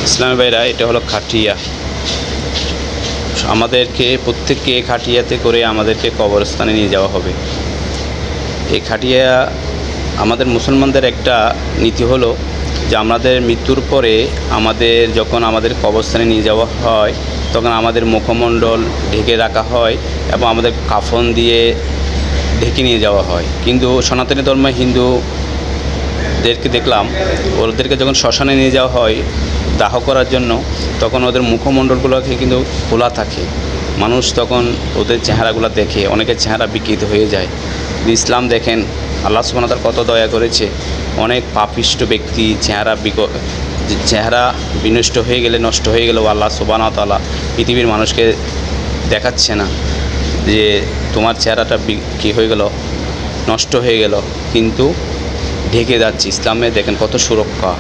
ইসলামী ভাইরা, এটা হলো খাটিয়া। আমাদেরকে প্রত্যেককে খাটিয়াতে করে আমাদেরকে কবরস্থানে নিয়ে যাওয়া হবে। এই খাটিয়া আমাদের মুসলমানদের একটা নীতি হলো যে আমাদের মৃত্যুর পরে যখন আমাদের কবরস্থানে নিয়ে যাওয়া হয়, তখন আমাদের মুখমণ্ডল ঢেকে রাখা হয় এবং আমাদের কাফন দিয়ে ঢেকে নিয়ে যাওয়া হয়। কিন্তু সনাতনী ধর্মে হিন্দুদেরকে দেখলাম, ওদেরকে যখন শ্মশানে নিয়ে যাওয়া হয় দাহ করার জন্য, তখন ওদের মুখমণ্ডলগুলোকে কিন্তু খোলা থাকে। মানুষ তখন ওদের চেহারাগুলো দেখে, অনেকের চেহারা বিকৃত হয়ে যায়। ইসলাম দেখেন, আল্লাহ সুবহানাহু ওয়া তাআলা কত দয়া করেছে। অনেক পাপিষ্ট ব্যক্তি চেহারা বিনষ্ট হয়ে গেলে, নষ্ট হয়ে গেলেও আল্লাহ সুবহানাহু ওয়া তাআলা পৃথিবীর মানুষকে দেখাচ্ছে না যে তোমার চেহারাটা কী হয়ে গেল, নষ্ট হয়ে গেল, কিন্তু ঢেকে যাচ্ছে। ইসলামে দেখেন কত সুরক্ষা।